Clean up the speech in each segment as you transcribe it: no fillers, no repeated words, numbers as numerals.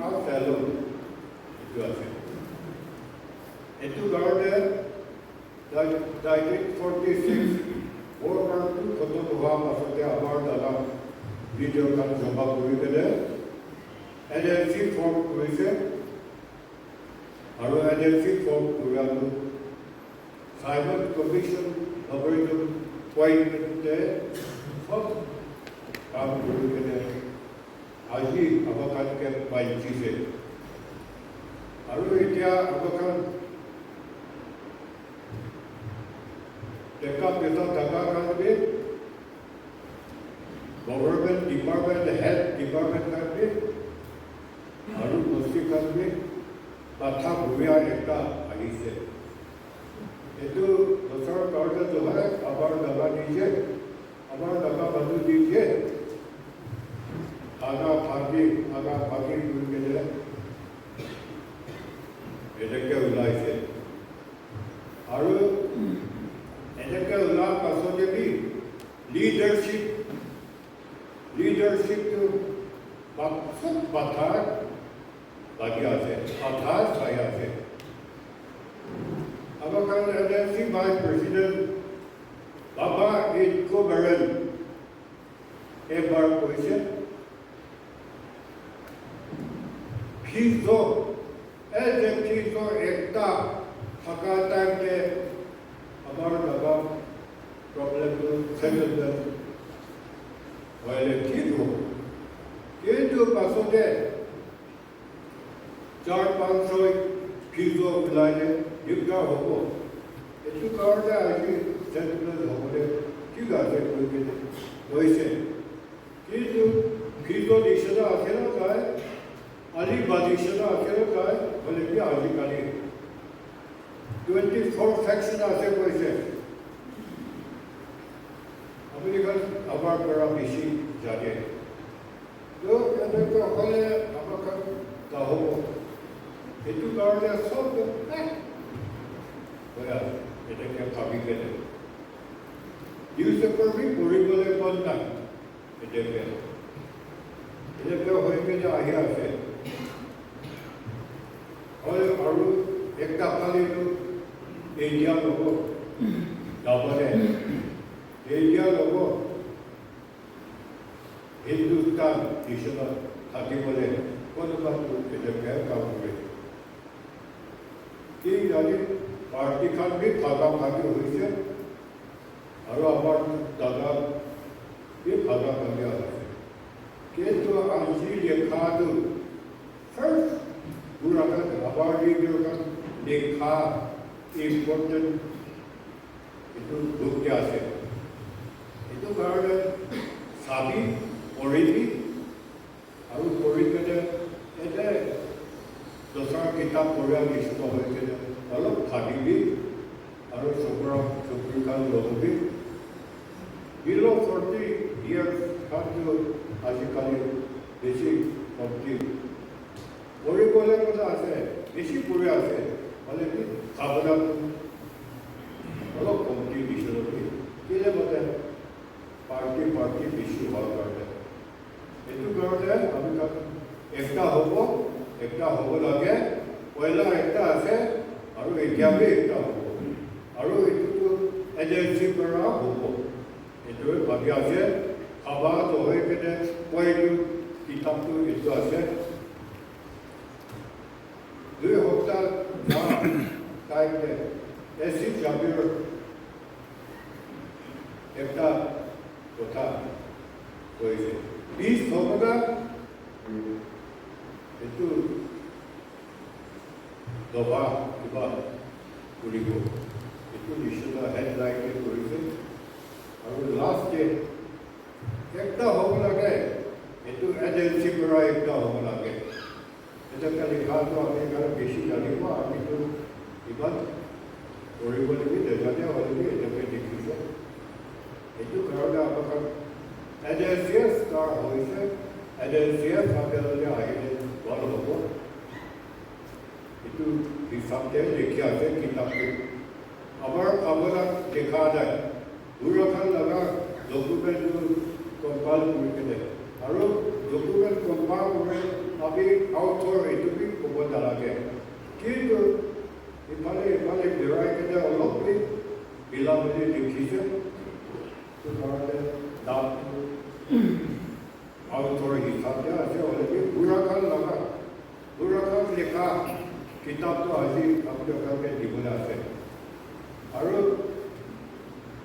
a fellow. Into garden, 1946, World War II, Kohima, about the video can jump up with it. NLC form tuition, or NLC form to Simon Commission, Operator, Point there, come to it. Aji, Abakan kept by Jesus. Aruitia, Abakan. Take up without Naga government department, the head department country, Aru Musti country, Patha Buya Ekta, Alise. Itu besar kerja tu hai, abar Naga DJ, abar Naga Bandu DJ, Aga Pagi Gurgele, Edeke Ulaise. Aru Edeke Ula Pasojebi, leadership to Bathar Bagia se, Bathar Saya se. Abakan NLC Vice President Baba Idko Baran Ebar Koise Piso Eze Piso Ekta Hakatan ke Amar Naga problem to settle them. While a kid paso de Char Pansoi, Kizo Vilane, Yuka Hobo. It took our day, settlers Hobo, Kiga said, Voice. Kizo Dishana Akera, Ali Badishana Akera, Olivia Alikali. 24 factions are said, Voice. American Abar Parabishi Jade. Look at the Hole Abakan Tahoe. It took our day so good. Well, it can copy it. Use the perfect Uribole one time. It depends. It depends when I hear it. All Aru, Ekta Palidu, India Logo, Dabane. India logo Hindustan national Hati bole Kohima to the fair country. Ki yani party kan bhi Naga hoise, aro amar Naga bhi Naga hoise. Ke to anji lekhadu first burakan abadi burakan lekha important itu book ase. Itu garden sabi origi aru origine ete dosar kitab pura nishto hoye alo khadibi aru sobrikan lobi below 40 years kanjo ajikali beshi 40 origole kotha ase beshi pura ase bole ki khabara alo komti bishoro ki kile bote party issue hall karte. Etu karte ami ka ekta hobo lage oila ekta ase aru etia bhi ekta hobo aru etu to agency para hobo etu bhabi ase khaba to hoye kene poitu kitab to etu ase dui hofta time de esi jabir ekta kotha koise peace hoga etu doba kiba kuribo etu nishuna headline ke koise aru last day ekta hoga lage etu agency pura ekta hoga lage eta kali khato ami kar beshi janibo ami to iban koribo libi dejane holibi eta pe dikhise itu karena apakah agensi star hoise agensi apabila akhirnya walau itu di sabda lekya ada kitab itu abar dekha ada burakan laga dokumen itu compile kurikene aru dokumen compile kore अभी outdoor इतनी बहुत अलग है किंतु इफाले बिराय के लिए अलग भी बिला मुझे लिखी से तो कारण दांत आउटडोर हिसाब से ऐसे वाले भी बुरा लिखा किताब तो आज ही अपने घर के जीवन आते और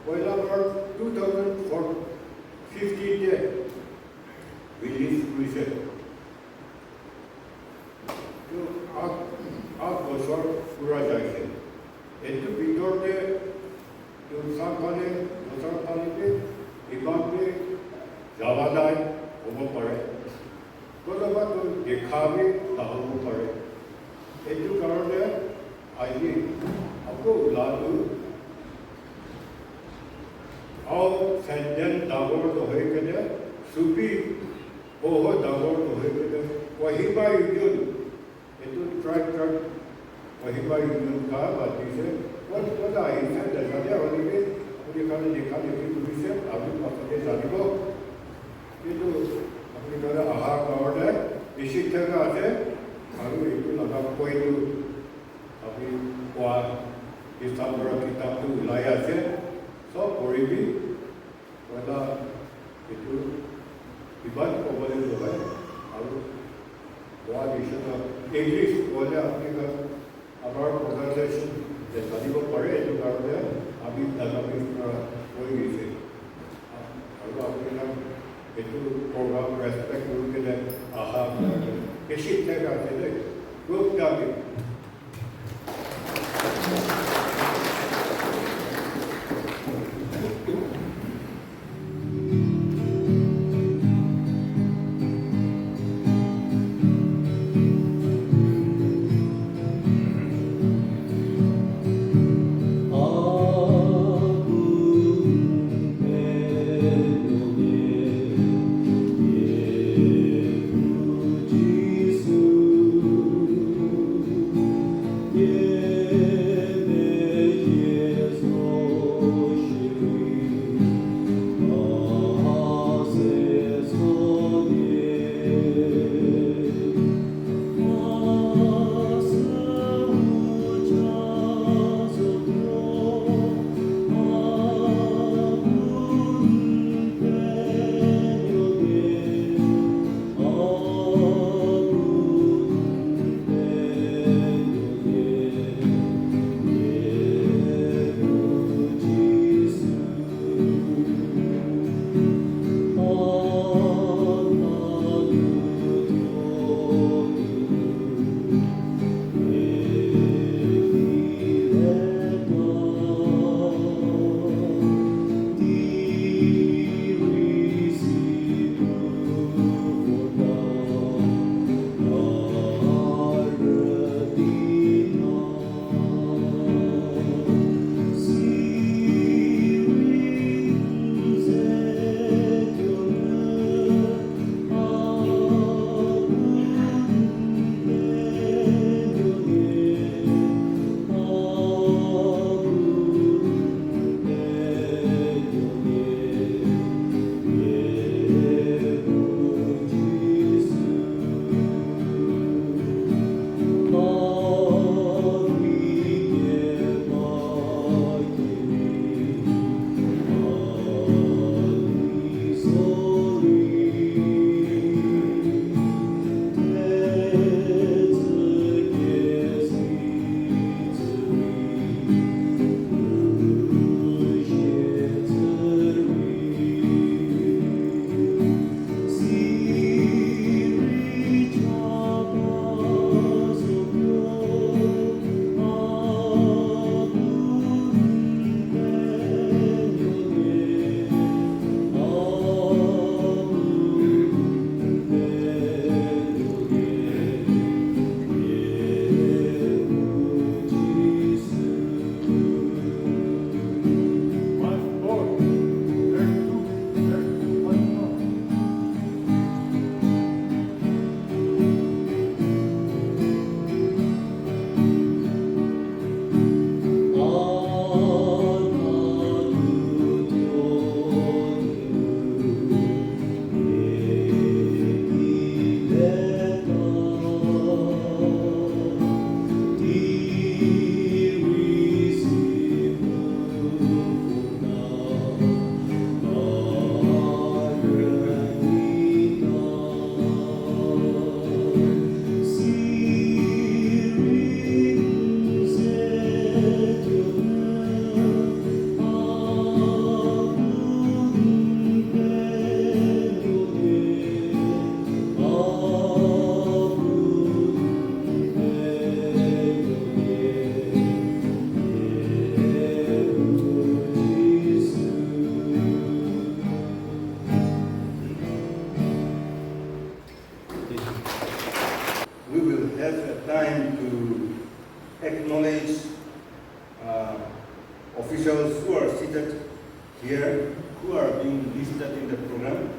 पहला बार 2015 के रिलीज हुई से तो आप बसर पूरा जाए एटू भीतर के तो सामने बसर पानी के इबाग में जावादाय होबो पड़े कोलोबा तो देखा भी होबो पड़े एटू कारण है आज आपको लादू और सैंडल दागोर तो है के सुपी ओहो दागोर तो है के कोहिमा यूनियन एटू ट्रक कोहिमा यूनियन का बाती से वो आई से दजादे वाली के उनके खाने देखा देखी पूरी से अभी पसंदे जाने को ये तो अपने घर आहार कार्ड है इसी तरह से और ये लगा कोई तो अभी वो इस साल किताब तो लाया से सब पढ़ी भी वाला itu ibarat kembali juga lalu doa di sana English boleh aplikasi our organization dan tadi वो पढ़े itu karena अभी dalam कोई भी से lalu aplikasi itu program respect dulu ke dan aha इसी तरह से group kami have a time to acknowledge officials who are seated here, who are being listed in the program.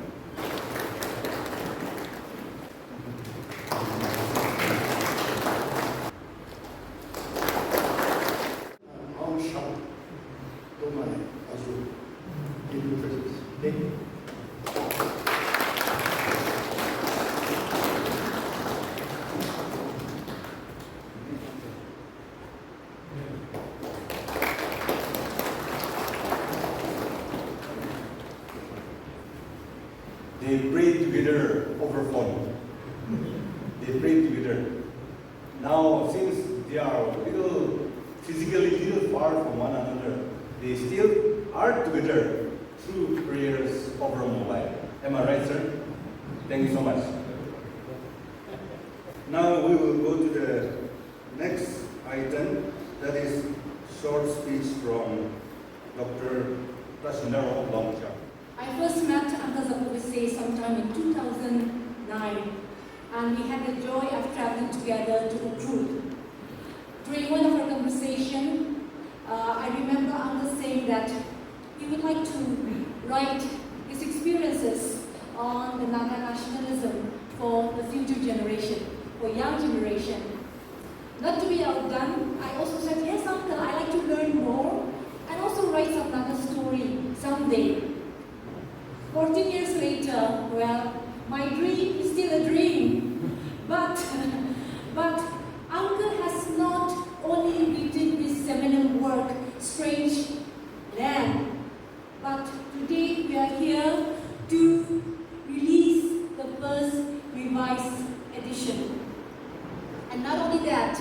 They pray together over phone. They pray together. Now, since they are physically little far from one another, they still are together through prayers over mobile. Am I right, sir? Thank you so much. Now we will go to the next item, that is short speech from Dr. Lhousa. I first met Uncle Zapuvisie sometime in 2009, and we had the joy of traveling together to Utrecht. During one of our conversations, I remember Uncle saying that he would like to write his experiences on the Naga Nationalism for the future generation, for young generation. Not to be outdone, I also said, yes, Uncle, I like to learn more and also write some Naga story someday. 14 years later, well, my dream is still a dream, but Uncle has not only written this seminal work, Strange Land, but today we are here to release the first revised edition. And not only that,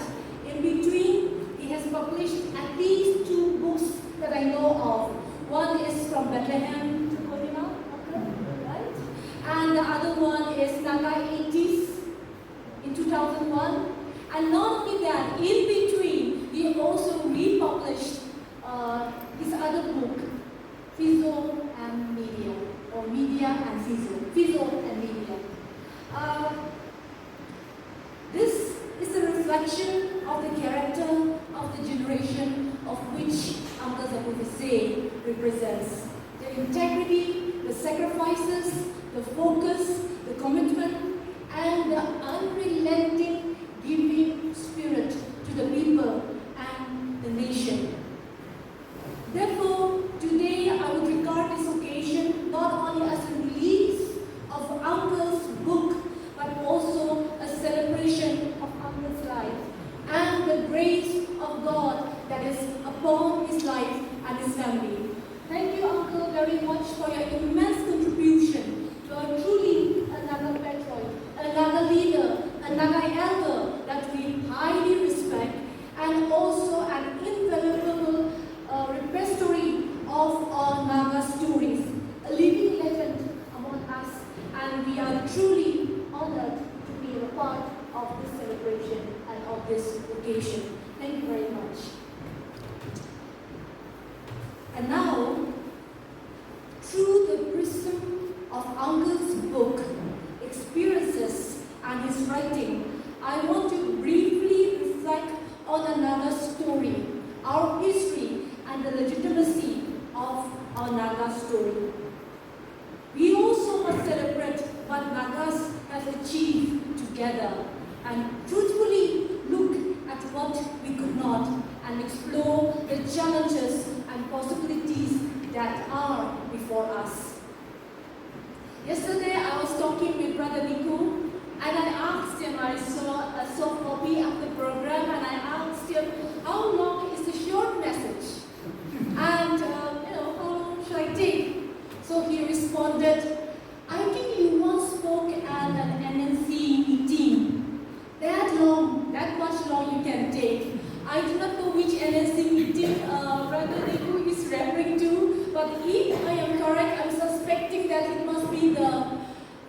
in between, he has published at least 2 books that I know of. One is from Bethlehem to Kohima, right? And the other one is Naga 80s in 2001. And not only that, in between, he also republished his other book, Physio and Media, or Media and Physio and Media. This is a reflection of the character of the generation of which Uncle Zapuvisie represents. The integrity, the sacrifices, the focus, the commitment, and the unrelenting giving spirit to the people and the nation. Therefore, today I would regard this occasion not only as a release of Uncle's book, but also a celebration of Uncle's life and the grace of God that is upon his life and his family. Thank you, Uncle, very much for your immense contribution to a truly a Naga patriot, a Naga leader, a Naga elder that we highly respect, and also an invaluable repository of our Naga stories, a living legend among us, and we are truly honored to be a part of this celebration and of this occasion. Thank you very much. And now, through the prism of Uncle's book, experiences, and his writing, I want to briefly reflect on another story, our history, and the legitimacy of our Naga story. We also must celebrate what Nagas have achieved together and truthfully look at what we could not and explore the challenges and possibilities that are before us. Yesterday I was talking with Brother Niku, and I asked him, I saw a soft copy of the program, and I asked him, how long is the short message? And how long should I take? So he responded, I think you once spoke at an NNC meeting. That long, that much long you can take. I do not know which NNC meeting Brother Niku is referring to, but if I am correct, I'm suspecting that it must be the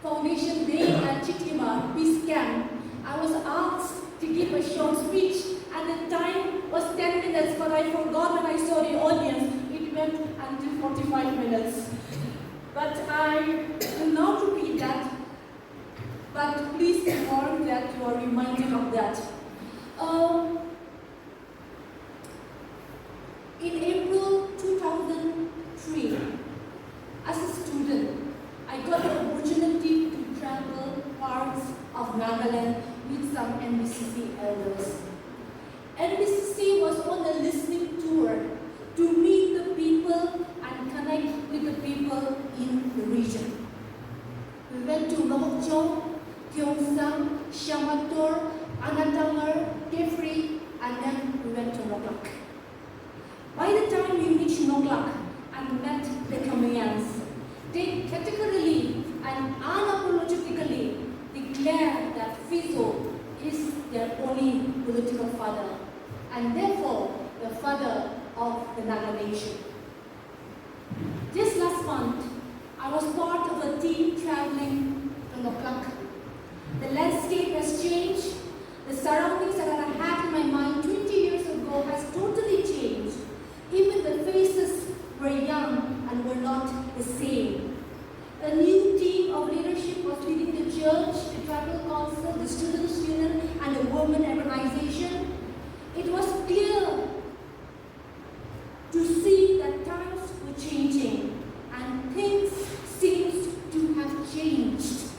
Foundation Day at Chitima, Peace Camp. I was asked to give a short speech, and the time was 10 minutes, but I forgot when I saw the audience. It went until 45 minutes. But I will not repeat that. But please inform that you are reminded of that. In April 2003, as a student, I got the opportunity to travel parts of Nagaland with some NBCC elders. NBCC was on a listening tour to meet the people and connect with the people in the region. We went to Khuochiezie, Khuochiezie, Shamator, Anatangar, Kefri, and then we went to Nagaland. By the time we reached Nagaland and met the Khmerans, they categorically and unapologetically declared that Fizo is their only political father, and therefore the father of the Naga Nation. Just last month, I was part of a team traveling to Nagaland. The landscape has changed. The surroundings that I had in my mind 20 years ago has totally changed. Even the faces were young and were not the same. A new team of leadership was leading the church, the tribal council, the students' union, and the women organization. It was clear to see that times were changing and things seemed to have changed.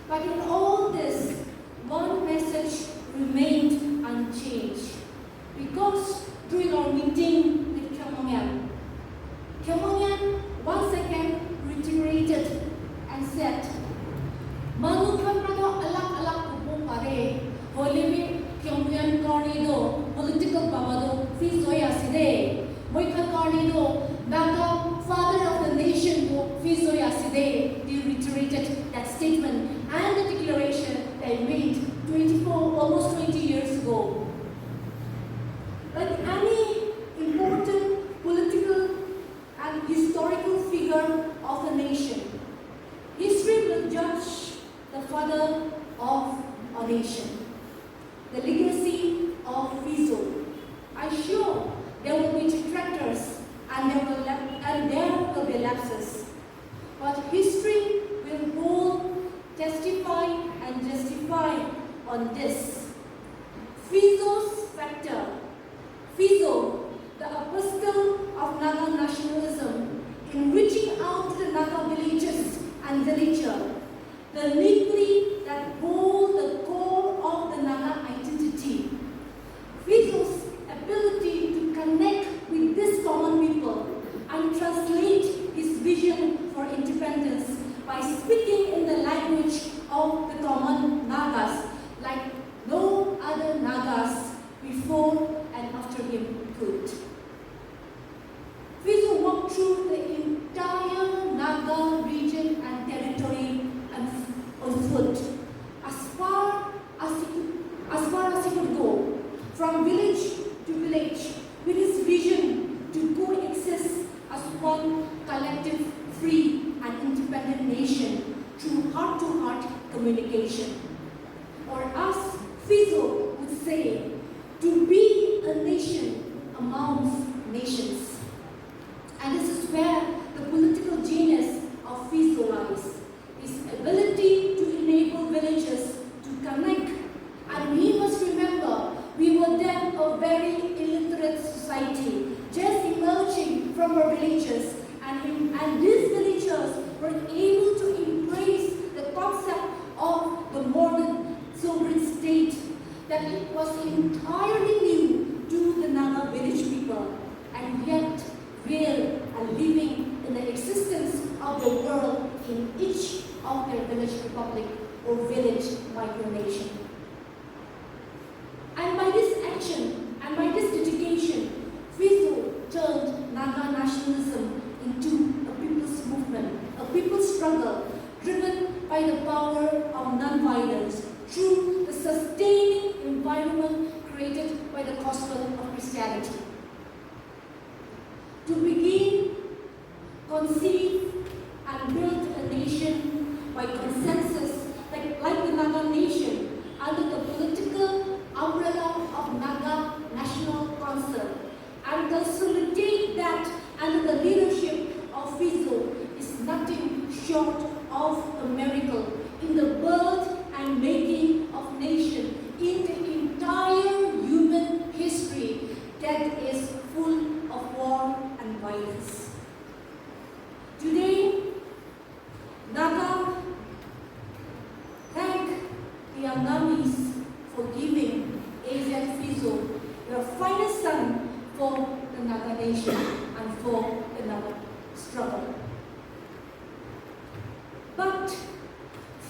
But in all this, one message remained unchanged. Because during our meeting with Khmer once again reiterated and said, "Manu Khamrado alak kupung pare, holimi Khmer karido political bawado Fizoya side, moika karido Naga father of the nation Fizoya side." They reiterated that statement and the declaration they made almost 20 years ago. Like any important political and historical figure of the nation, history will judge the father of a nation, the legacy of Fizo. I'm sure there will be detractors and there will be lapses, but history will both testify and justify on this. Fizo's factor. Fizo, the apostle of Naga nationalism, in reaching out to the Naga villages and villager, the nuclei that hold the core of the Naga identity. Fizo's ability to connect with this common people and translate his vision for independence by speaking in the language of the common Nagas, like no other Nagas before and after him could. Fizo walked through the entire Naga region and territory on foot, as far as he could go, from village to village, with his vision to coexist as one collective, free and independent nation through heart-to-heart communication. Or as Fizo would say, to be a nation amongst nations. And this is where the political genius of Fizo lies, his ability to enable villages to connect. And we must remember, we were then a very illiterate society, just emerging from our villages, and these villagers were able to embrace the concept of the modern sovereign state, that it was entirely new to the Naga village people, and yet real and living in the existence of the world in each of their village republic or village micronation. And by this action and by this dedication, Fizo turned Naga nationalism into a people's movement, a people's struggle driven by the power of non-violence through the sustaining environment created by the gospel of Christianity. To begin, conceive, and build a nation by consensus, like the Naga nation, under the political umbrella of Naga National Council, and consolidate that under the leadership of Fizo is nothing short of a miracle in the birth and making of Angamis for giving AZ Fizo, your finest son, for the Naga Nation and for the Naga struggle. But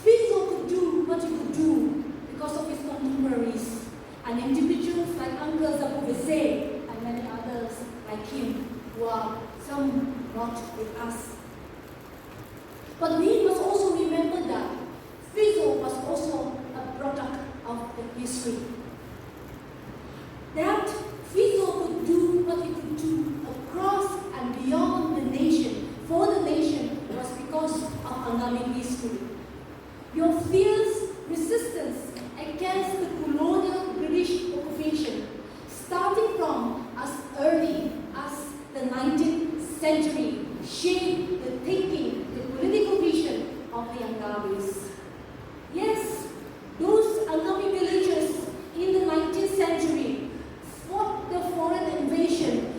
Fizo could do what he could do because of his contemporaries and individuals like Uncle Zapuvisie and many others like him who are some not with us. But we must also remember that Fizo was also a product of the history. That Fizo could do what he could do across and beyond the nation, for the nation, was because of Angami history. Your fierce resistance against the colonial British occupation, starting from as early as the 19th century, shaped the thinking, the political vision of the Angamis. Yes, those Angami villagers in the 19th century fought the foreign invasion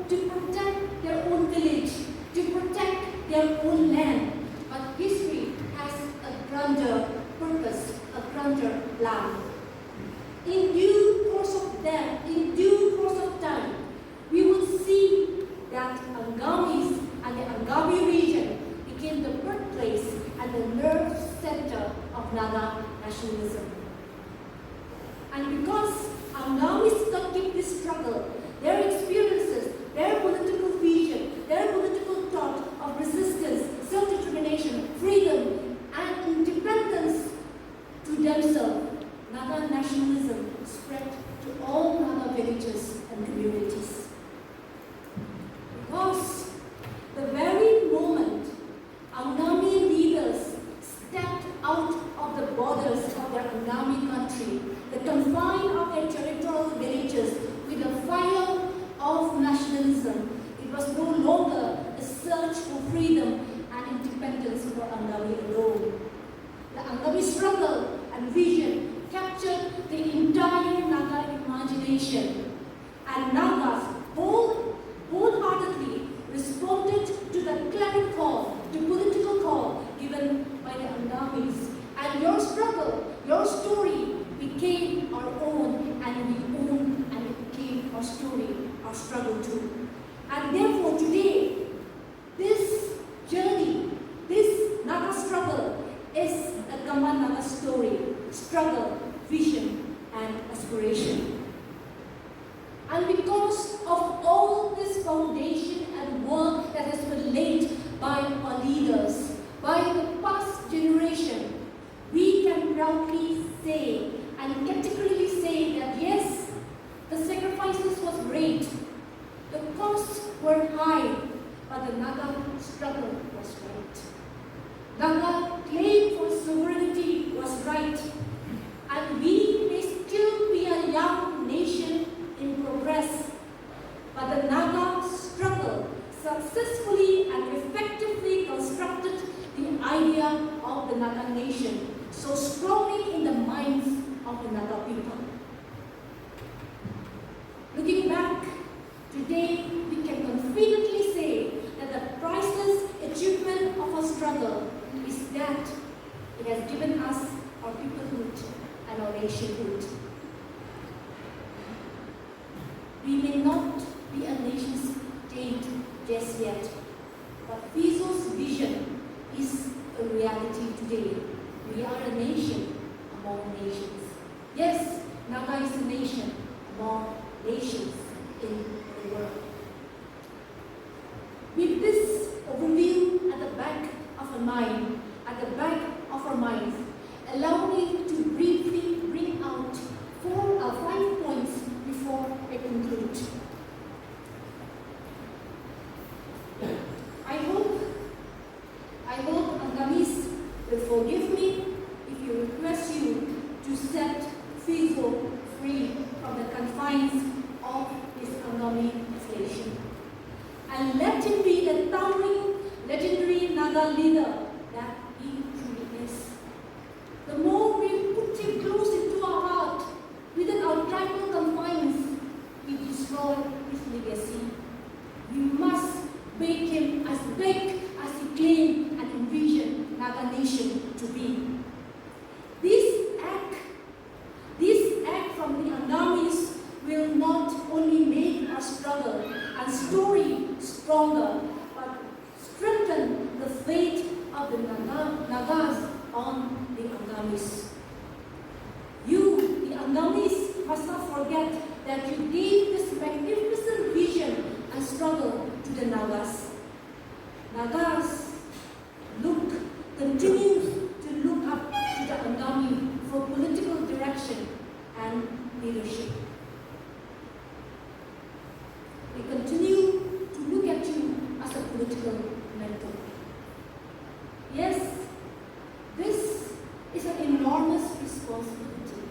to protect their own village, to protect their own land. But history has a grander purpose, a grander plan. In due course of time, we would see that Angamis and the Angami region became the birthplace and the nerve center of Naga nationalism. And because Angamis continued this struggle, their experiences, their political vision, their political thought of resistance, self-determination, freedom, and independence to themselves, Naga nationalism spread to all Naga villages and communities. Because the very moment Angami leaders stepped out of the borders of their Angami country, the confine of their territorial villages with the fire of nationalism, it was no longer a search for freedom and independence for Angami alone. The Angami struggle and vision captured the entire Naga imagination, and Nagas wholeheartedly responded to the clarion call, the political call given by the Angamis. And your struggle, your story became our own, and we own, and it became our story, our struggle too. And therefore today, this journey, this Naga struggle is a Gama Naga story, struggle, vision, and aspiration. And because of all this foundation and work that has been laid by our leaders, by the past generation, we can proudly say and categorically say that yes, the sacrifices was great, the costs were high, but the Naga struggle was right. Naga claim for sovereignty was right, and we may still be a young nation in progress, but the Naga struggle successfully and effectively constructed the idea of the Naga nation so strongly in the minds of the Naga people. Looking back, today we can confidently say that the priceless achievement of our struggle is that it has given us our peoplehood and our nationhood. We may not be a nation state just yet, but Fizo's vision is a reality today. We are a nation among nations. Yes, Naga is a nation among nations in the world. With this overview at the back of our mind, allow me to briefly bring out 4 or 5 points before I conclude. I hope Angamis will forgive me if you request you to set Fizo free from the confines of his Angami station. And let him be the towering, legendary Naga leader that he truly is. The more we put him close into our heart, within our tribal confines, we destroy his legacy. We must make him as big as he claimed and envisioned Naga Nation to be. This act responsibility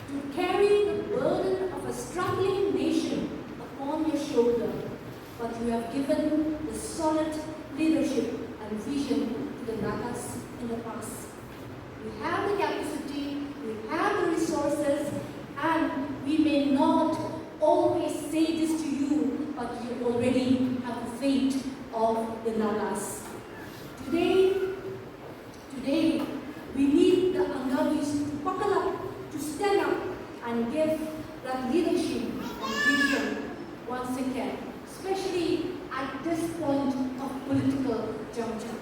to carry the burden of a struggling nation upon your shoulder, but you have given the solid leadership and vision to the Nagas in the past. We have the capacity, we have the resources, and we may not always say this to you, but you already have the fate of the Nagas. Today, we need the Angawis to buckle up, to stand up, and give that leadership and vision once again, especially at this point of political juncture.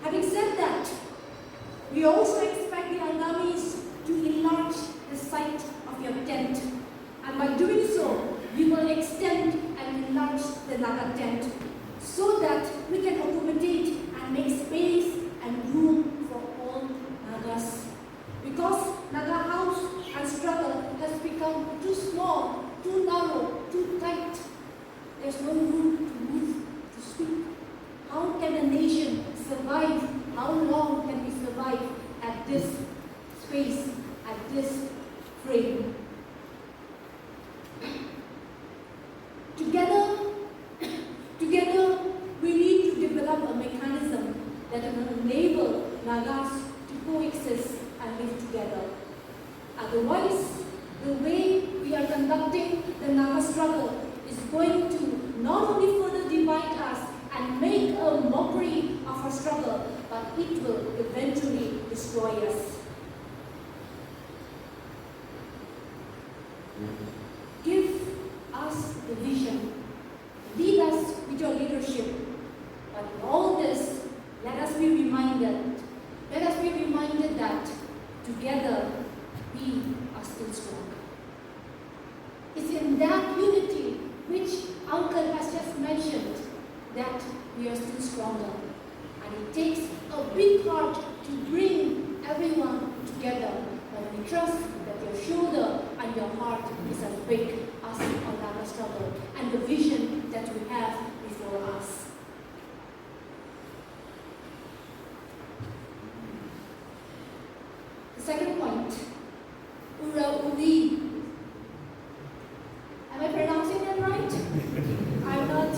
Having said that, we also expect the Angawis to enlarge the site of your tent, and by doing so, we will extend and enlarge the Naga tent so that we can accommodate and make space and room for all Nagas. Because Naga house and struggle has become too small, too narrow, too tight. There's no room to move, to speak. How can a nation survive? How long can we survive at this space, at this frame? Together, we need to develop a mechanism that will enable Nagas to coexist and live together. Otherwise, the way we are conducting the Naga struggle is going to not only further divide us and make a mockery of our struggle, but it will eventually destroy us. Give us the vision. Lead us with your leadership. But in all this, let us be reminded that together we are still strong. It's in that unity which Uncle has just mentioned that we are still stronger. And it takes a big heart to bring everyone together. But we trust that your shoulder and your heart is as big as our Naga struggle and the vision that we have before us. The second point, Ura-uri. Am I pronouncing that right? I'm not.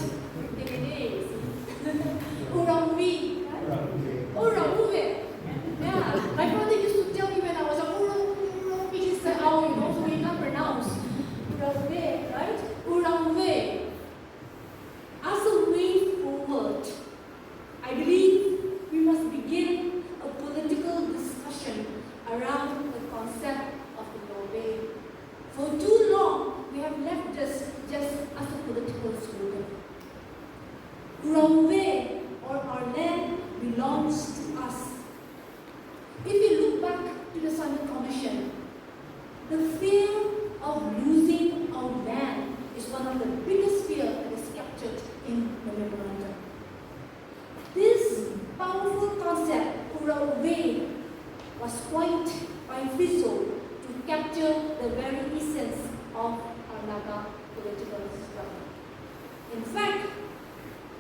It is. Ura-uri. Ura-uri. Yeah. My father used to tell me when I was a Ura-uri, which is the owl, so we can't pronounce. Ura-uri, right? Ura-uri. As a way forward, I believe we must begin a political discussion around the concept of the Ura-uri. For too long, we have left this just as a political slogan. Ura-uri, or our land, belongs to us. If you look back to the Simon Commission, the fear of losing our land is one of the biggest fears that is captured in the memorandum. This powerful concept, Ura-uri, was coined by Fiso to capture the very essence of our Naga political struggle. In fact,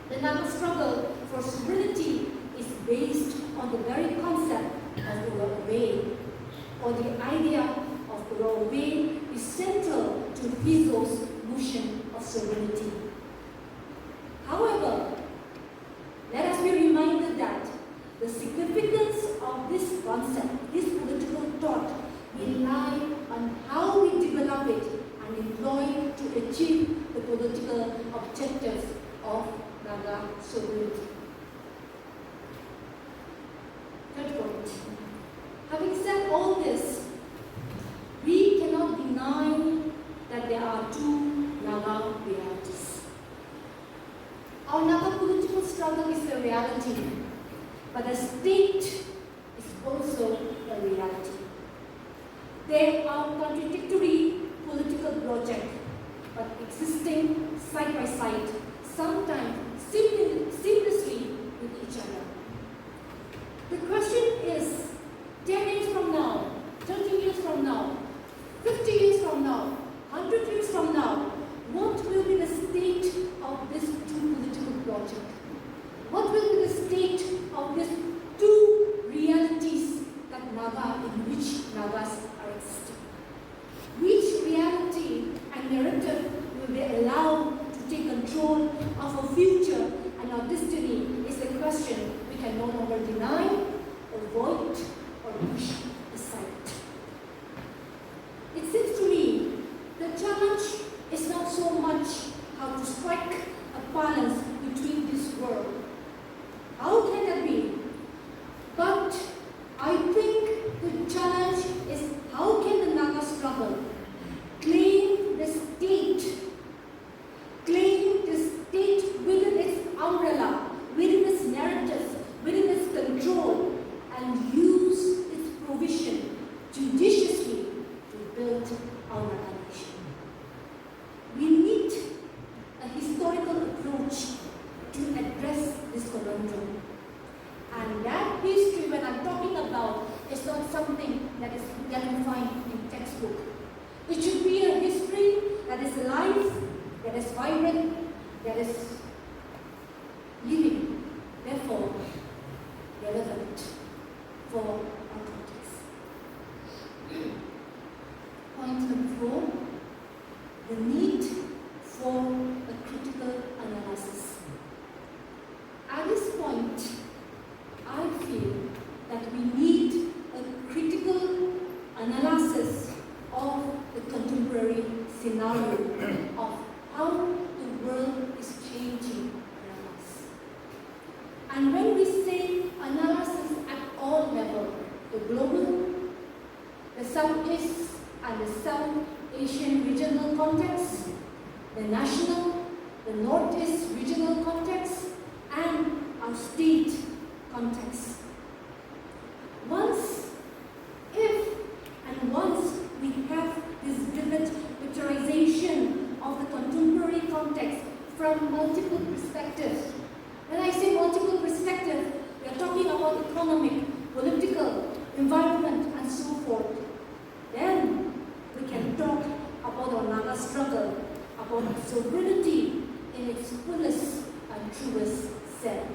the Naga struggle for sovereignty is based on the very concept of Ura-uri, or the idea of Ura-uri is central to Fiso's notion of sovereignty. However, let us be reminded that the significance of this concept, this political thought, will lie on how we develop it and employ to achieve the political objectives of Naga sovereignty. Third point. Having said all this, we cannot deny that there are two Naga realities. Our Naga political struggle is a reality, but the state is also a reality. They are contradictory political projects, but existing side by side, sometimes seamlessly with each other. The question is, 10 years from now, 30 years from now, 50 years from now, 100 years from now, what will be the state of this two political project? What will be the state of these two realities push aside. It seems to me the challenge is not so much how to strike a balance between this world. How can that be? But I think the challenge is how can the Naga struggle claim the state within its umbrella, within its narratives, within its control, and use its provision judiciously to build our Naga nation. We need a historical approach to address this conundrum. And that history, when I'm talking about, is not something that we find in textbook. It should be a history that is alive, that is vibrant, that is living, therefore relevant for our context. Point number 4, the need for a critical analysis. At this point, I feel that we need a critical analysis of the contemporary scenario of how the world is changing around us. And when we say analysis at all levels, the global, the Southeast and the South Asian regional context, the national, the Northeast regional context, and our state context. Once we have this vivid picturization of the contemporary context from multiple perspectives. When I say multiple perspectives, we are talking about economic, political, environment, and so forth. Then we can talk about our Naga struggle, about our sovereignty in its fullest and truest sense.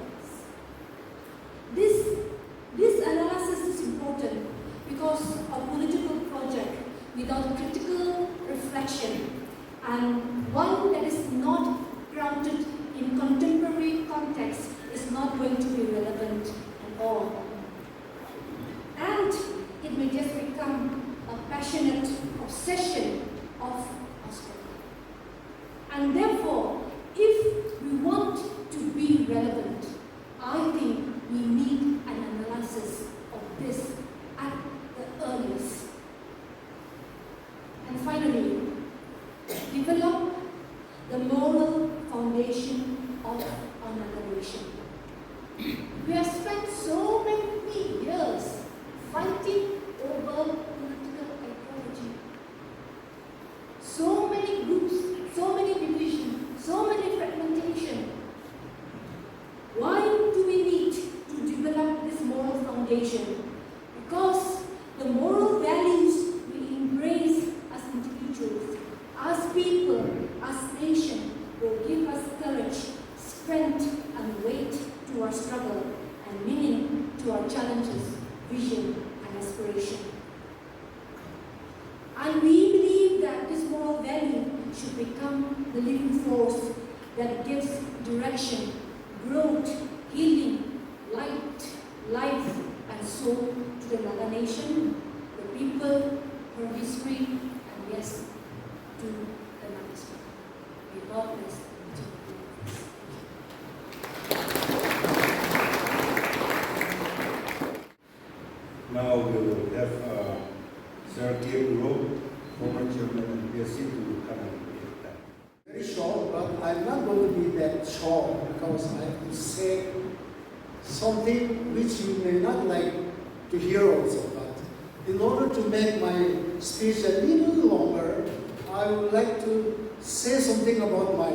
This analysis is important because a political project without critical reflection and one that is not grounded in contemporary context is not going to be relevant at all. And it may just become a passionate obsession of our struggle. And therefore, if we want to be relevant, I think we need an analysis of this at the earliest. And finally, develop the moral foundation of our Naga nation. We have spent so many years fighting over political ecology. So many groups, so many divisions, so many fragmentation. Why do we need to develop this moral foundation? Because the moral values we embrace as individuals, as people, as nation, will give us courage, strength, and weight to our struggle, and meaning to our challenges, vision, and aspiration. And we believe that this moral value should become the living force that gives direction, growth, healing, light, life, and soul to the Naga nation, the people, her history, and yes, to the Naga struggle. May God bless each of you. Now we will have Sir K. former chairman of MPSC, to come and give that. Very short, but I'm not going to be that short because I have to say something which you may not like to hear also. But in order to make my speech a little longer, I would like to say something about my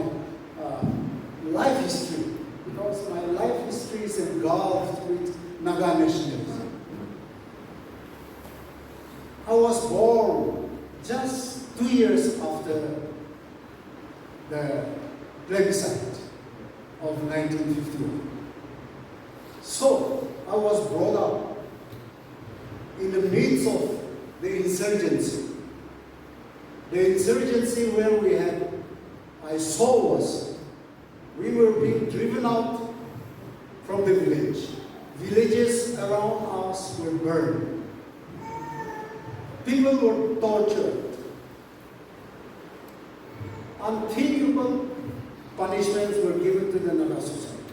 life history, because my life history is engulfed with Naga nationalism. I was born just 2 years after the plebiscite of 1951. So I was brought up in the midst of the insurgency. The insurgency where I saw was, we were being driven out from the village. Villages around us were burned. people were tortured. Unthinkable punishments were given to the Naga society.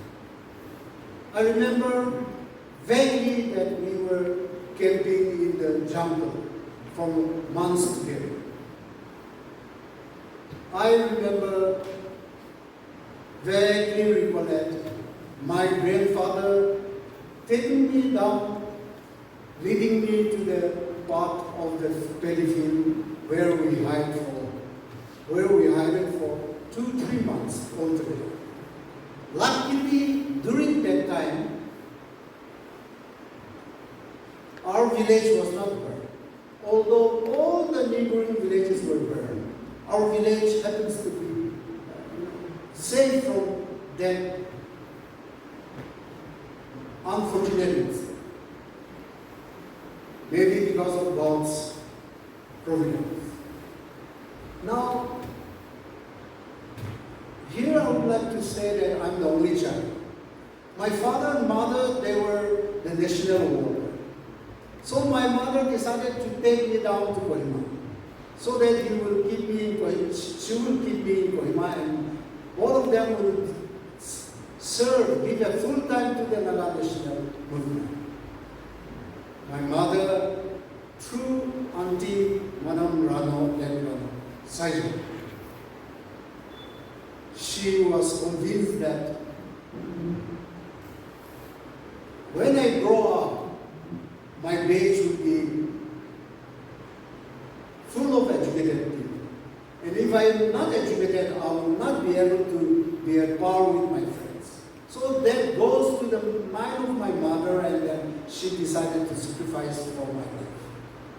I remember vaguely that we were camping in the jungle for months together. I remember vaguely recollect my grandfather taking me down, leading me to the part of the paddy field where we hid for 2-3 months altogether. Luckily, during that time, our village was not burned. Although all the neighboring villages were burned, our village happens to be safe from that unfortunate incident. Maybe because of God's providence. Now, here I would like to say that I'm the only child. My father and mother, they were the national warrior. So my mother decided to take me down to Kohima, so that she will keep me in Kohima, and both of them will serve, give a full time to the Naga National movement. My mother, through Auntie Madam Rano and Saijo, she was convinced that when I grow up, my village would be full of educated people. And if I am not educated, I will not be able to be at par with my friends. So that goes to the mind of my mother, and then she decided to sacrifice for my life.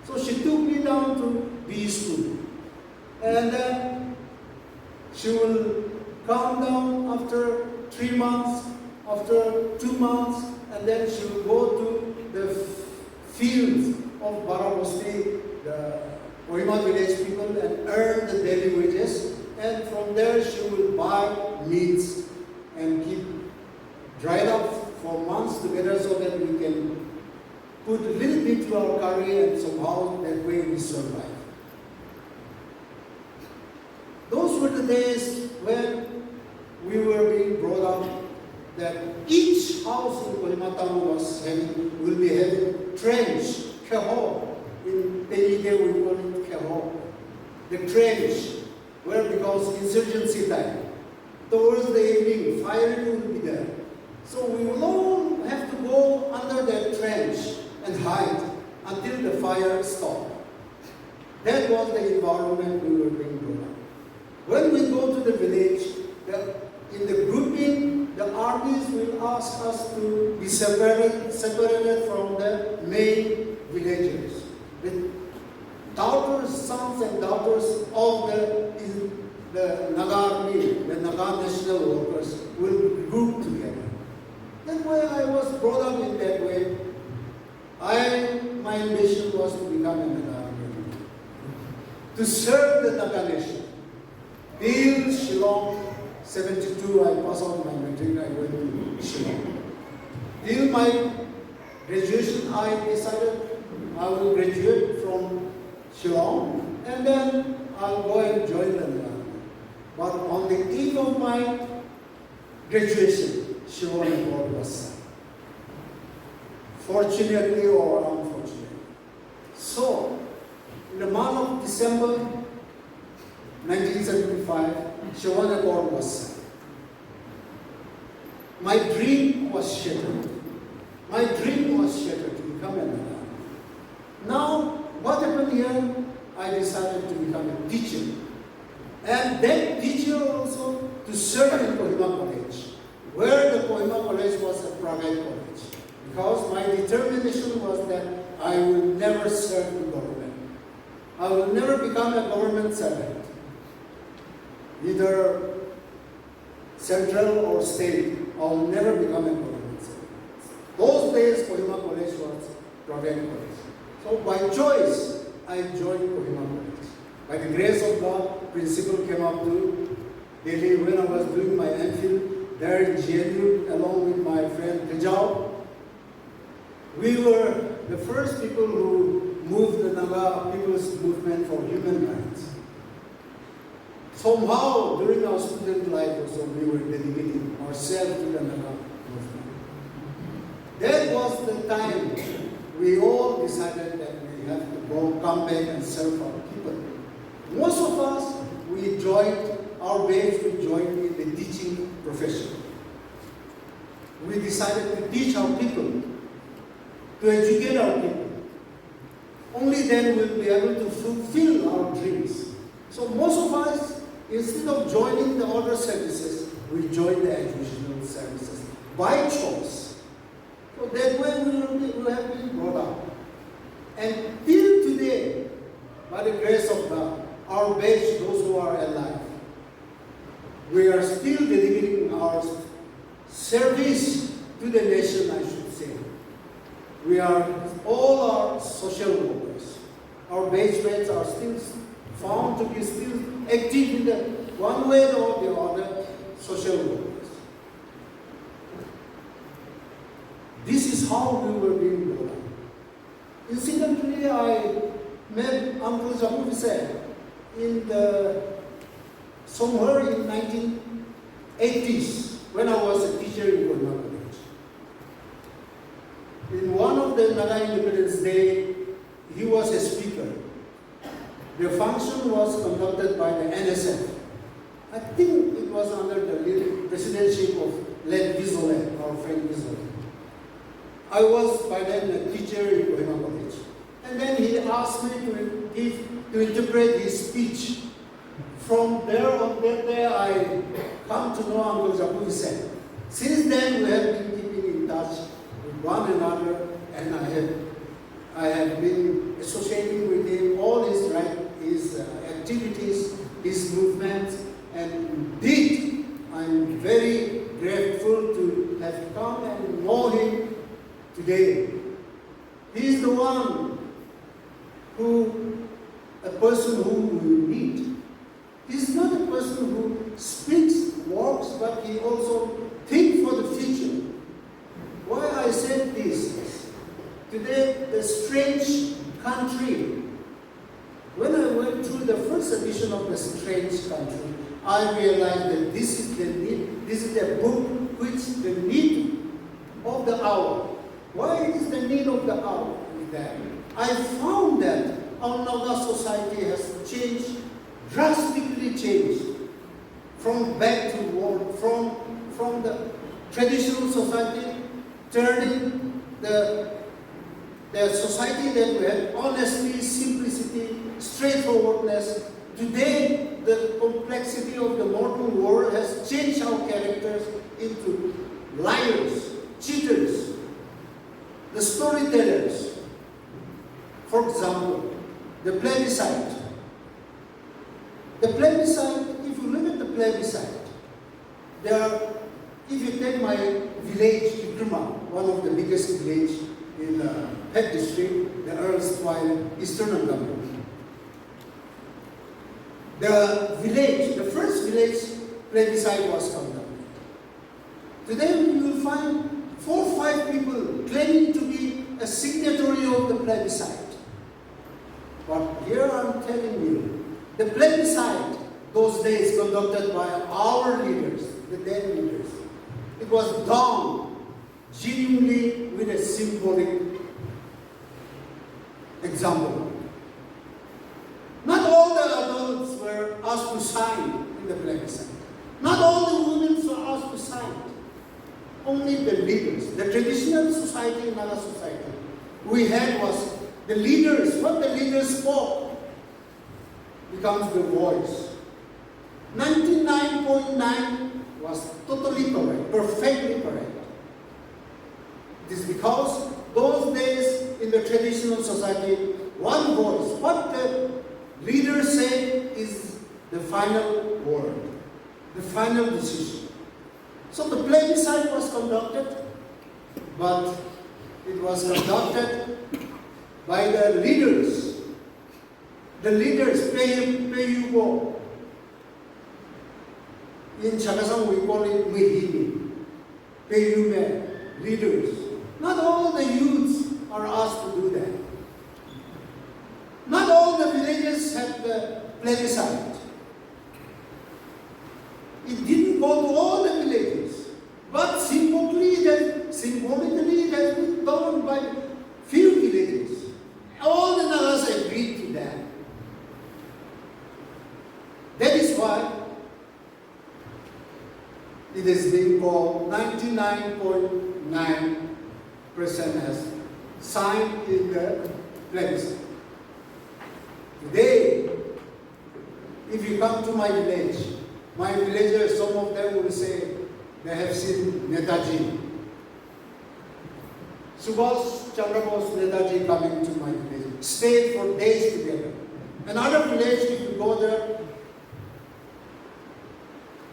So she took me down to B school. And then she will come down after 3 months, after 2 months, and then she will go to the fields of Barabosti, the Kohima village people, and earn the daily wages. And from there she will buy meats and keep dried up for months together, so that we can put a little bit to our curry, and somehow that way we survive. Those were the days when we were being brought up that each house in Kohima town will be having trench, keho. In Penide we call it keho. The trench, where because insurgency time, towards the evening, firing will be there. So we will all have to go under that trench and hide until the fire stopped. That was the environment we were being brought up. When we go to the village, in the grouping, the armies will ask us to be separated from the main villagers. The daughters, sons and daughters of the Naga army, the Naga national workers, will be grouped together. That's why I was brought up in that way. My ambition was to become a Naga army, to serve the Naga nation. Till Shillong, 72, I passed out my matric, I went to Shillong. Till my graduation, I decided I will graduate from Shillong, and then I'll go and join the Naga army. But on the eve of my graduation, Shillong Accord was signed. Fortunately or unfortunately. So, in the month of December 1975, Shillong Accord was signed. My dream was shattered. My dream was shattered to become a Naga army. Now, what happened here? I decided to become a teacher. And that teacher also to serve in Kohima College, where the Kohima College was a private college. Because my determination was that I will never serve the government. I will never become a government servant, either central or state. I will never become a government servant. Those days, Kohima College was private college. So by choice, I joined Kohima College. By the grace of God, principal came up to Delhi when I was doing my MPhil there in GNU along with my friend Tejao. We were the first people who move the Naga people's movement for human rights. Somehow, during our student life also, we were dedicating ourselves to the Naga movement. That was the time we all decided that we have to come back and serve our people. Most of us, we joined, our batch, we joined in the teaching profession. We decided to teach our people, to educate our people. Only then we'll be able to fulfill our dreams. So most of us, instead of joining the other services, we joined the educational services by choice. So that way we will have been brought up. And till today, by the grace of God, our batch, those who are alive, we are still dedicating our service to the nation, I should say. We are all our social workers. Our batchmates are still found to be still active in the one way or the other social workers. This is how we were being brought up. Incidentally, I met Uncle Zapuvisie in somewhere in 1980s when I was a teacher in Kohima College. In one of the Naga Independence Day, he was a speaker. The function was conducted by the NSF. I think it was under the presidency of Led Vizole, our friend Vizole. I was by then a teacher in Kohima College. And then he asked me to interpret his speech. From there on that day, I come to know Uncle Zapuvisie. Since then, we have been keeping in touch with one another, and I have been associating with him all his activities, his movements, and indeed, I'm very grateful to have come and know him today. He is the one a person who we need. He's not a person who speaks, walks, but he also thinks for the future. Why I said this? Today, the strange country. When I went through the first edition of the strange country, I realized that this is the need. This is the book which the need of the hour. Why is the need of the hour there? I found that our Naga society has changed, drastically changed, from back to world, from the traditional society, turning the society that we had, honesty, simplicity, straightforwardness. Today, the complexity of the modern world has changed our characters into liars, cheaters, the storytellers. For example, the plebiscite. The plebiscite, if you look at the plebiscite, if you take my village, Kohima, one of the biggest villages in the Pet district, the erstwhile Eastern Nagaland. The first village plebiscite was conducted. Today you will find 4 or 5 people claiming to be a signatory of the plebiscite. But here I'm telling you, the plebiscite, those days conducted by our leaders, the then leaders, it was done genuinely with a symbolic example. Not all the adults were asked to sign in the plebiscite. Not all the women were asked to sign. Only the leaders. The traditional society in Naga society we had was the leaders. What the leaders spoke becomes the voice. 99.9 was totally correct, perfectly correct. It is because those days in the traditional society, one voice, what the leader said is the final word, the final decision. So the plebiscite was conducted, but it was conducted by the leaders. The leaders, Pheluopfhelie. In Chakasang we call it Mihini, Pheluopfhelie, leaders. Not all the youths are asked to do that. countries had the plebiscite. It didn't go to all the villages, but symbolically it has been done by few villages. All the Nagas agreed to that. That is why it has been called 99.9% has signed in the plebiscite. Today, if you come to my villagers, some of them will say they have seen Netaji. Subhash Chandra Bose Netaji coming to my village, stayed for days together. Another village, if you go there,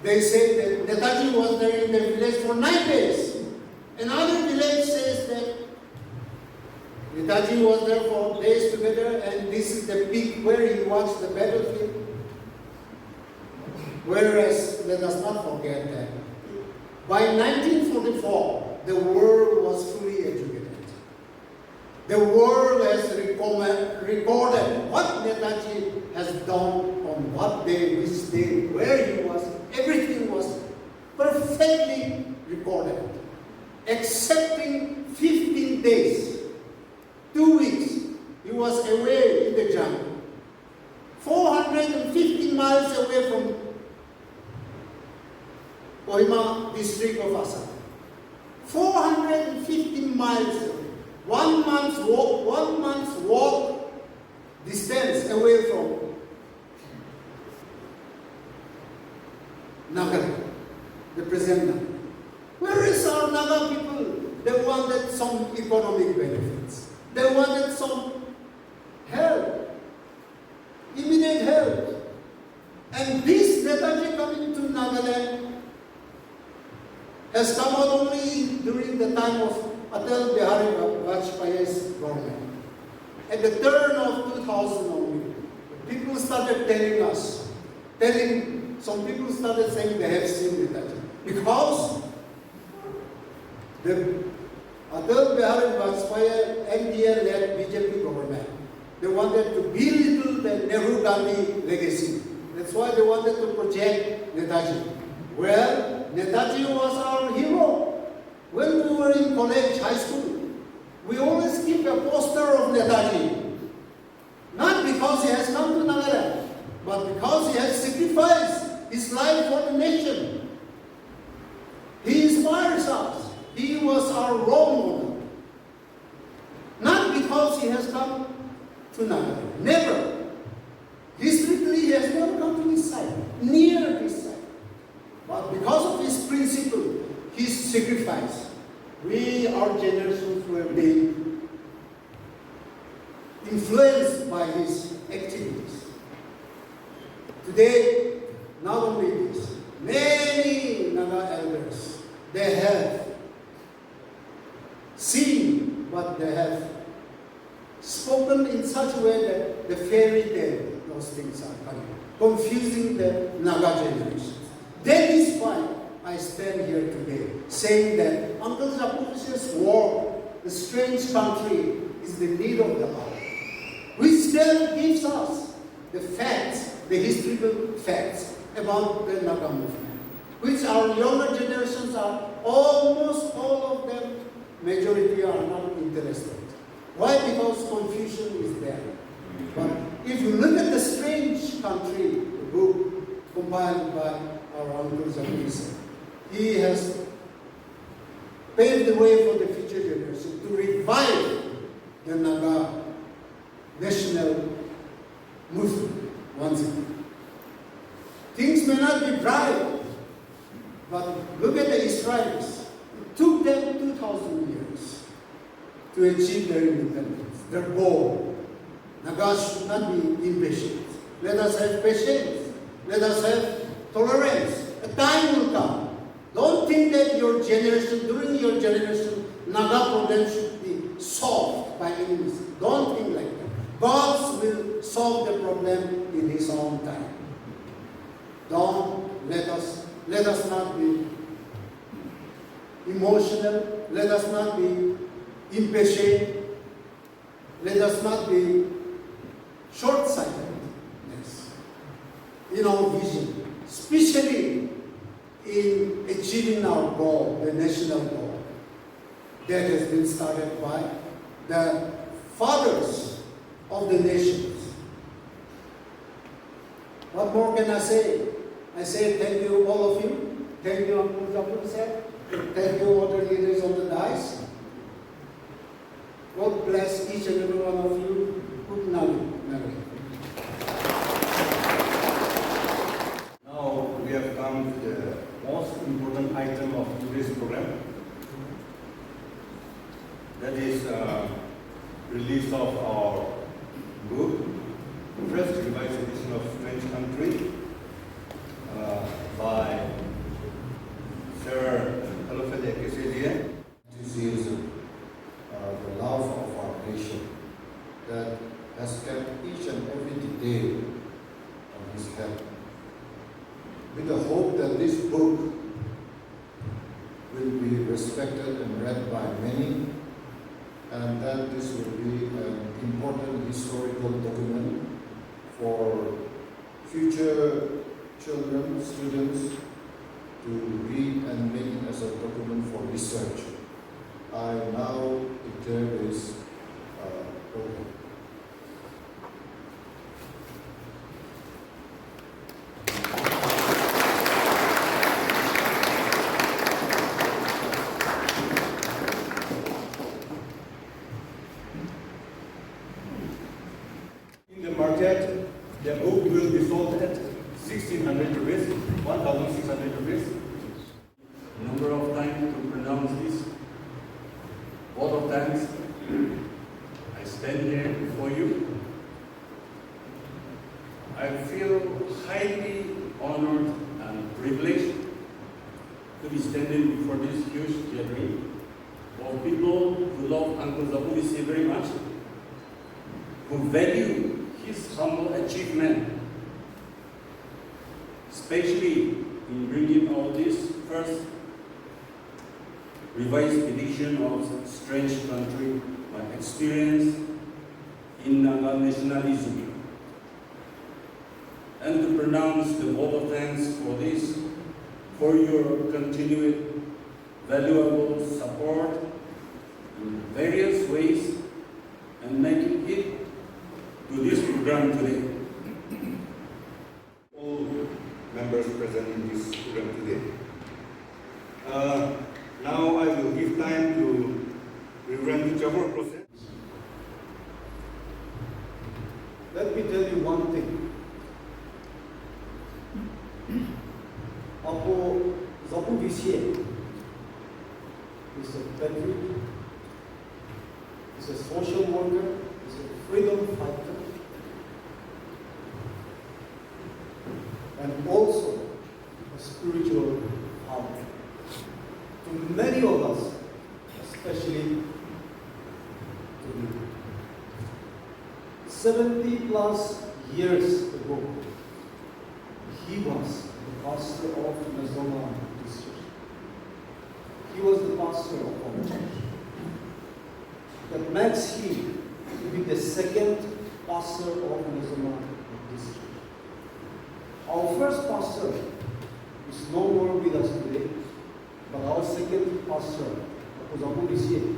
they say that Netaji was there in the village for 9 days. Another village says that Netaji was there for days together, and this is the peak where he watched the battlefield. Whereas, let us not forget that by 1944, the world was fully educated. The world has recorded what Netaji has done on what day, which day, where he was. Everything was perfectly recorded, excepting 15 days, 2 weeks. He was away in the jungle, 450 miles away from Kohima district of Assam. 450 miles away. 1 month's walk distance away from Nagaland, the present Naga. Where is our Naga people? They wanted some economic benefits. They wanted some help, immediate help. And this Netaji coming to Nagaland has come out only during the time of Atal Bihari Vajpayee's government. At the turn of 2000 only, people started some people started saying they have seen Netaji. Because the Atal Bihari Vajpayee NDA-led BJP government, they wanted to belittle the Nehru-Gandhi legacy. That's why they wanted to project Netaji. Well, Netaji was our hero. When we were in college, high school, we always keep a poster of Netaji. Not because he has come to Nagaland, but because he has sacrificed his life for the nation. He inspires us. He was our role model. Not because he has come to Nagaland. Never. Historically, he has never come to this side, near this side. But because of his principle, his sacrifice, we, our generations, were being influenced by his activities. Today, not only this, many Naga elders, they have seen, but they have spoken in such a way that the fairy tale, those things are coming, confusing the Naga generation. That is why I stand here today, saying that Uncle Zapuvisie's work, the strange country, is the need of the hour, which then gives us the facts, the historical facts about the Naga movement, which our younger generations are, almost all of them, majority are not interested. Why? Because confusion is there. But if you look at the strange country, the book compiled by our Uncle Zapuvisie, he has paved the way for the future generation to revive the Naga national movement once again. Things may not be bright, but look at the Israelis. It took them 2,000 years to achieve their independence, their goal. Nagas should not be impatient. Let us have patience. Let us have tolerance. A time will come. Don't think that your generation, during your generation, Naga problem should be solved by enemies. Don't think like that. God will solve the problem in His own time. Let us not be emotional. Let us not be impatient. Let us not be short-sighted. in our vision, especially in achieving our goal, the national goal that has been started by the fathers of the nations. What more can I say? I say thank you all of you. Thank you Uncle Zapuvisie. Thank you other leaders on the dais. God bless each and every one of you. Good night. Now we have come to the most important item of today's program. That is release of our book, first revised edition of French Country by Sir Pheluopfhelie Kesiezie. Enthusiasm, the love of our nation that has kept each and every detail on his head. With the hope that this book will be respected and read by many, and that this will be an important historical document for future children, students to read and make it as a document for research. I now declare this open. In the market, the book will be sold at 1,600 rupees, 1,600 rupees. Number of times to pronounce this. Both of times I stand here before you. I feel highly honored and privileged to be standing before this huge gathering of people who love Uncle Zapuvisie very much, who value his humble achievement, especially in bringing out this first revised edition of Strange Country, my experience in Naga Nationalism, and to pronounce the vote of thanks for this, for your continued valuable support in various ways and making it to this program today. All members present in this program today. Now I will give time to Reverend Chabur Process. Let me tell you one thing. AWO Zapuvisie is a patriot, is a social worker, is a freedom fighter, and also a spiritual father. To many of us, especially to me. 70 plus years ago, he was the pastor of Naga district. He was the pastor of our church. That makes him to be the second pastor of Naga district. Our first pastor is no more with us today, but our second pastor, Zapuvisie,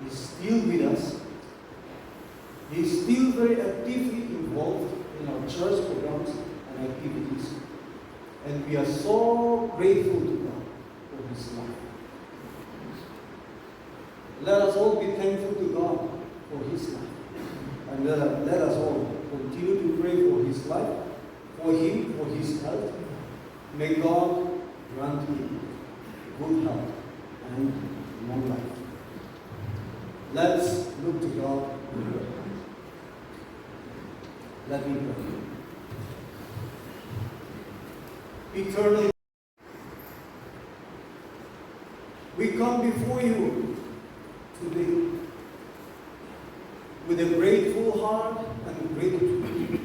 is still with us. He is still very actively involved in our church programs and activities. And we are so grateful to God for his life. Let us all be thankful to God for his life. And let us all continue to pray for his life, for him, for his health. May God grant him good health and long life. Let's look to God in prayer. Let me pray. Eternal, we come before you today with a grateful heart and gratitude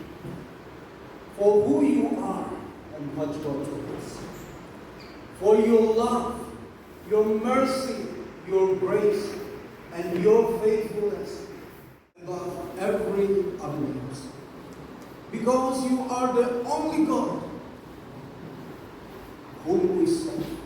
for who you are and what you are to us. For your love, your mercy, your grace, and your faithfulness above every other. because you are the only God whom we serve.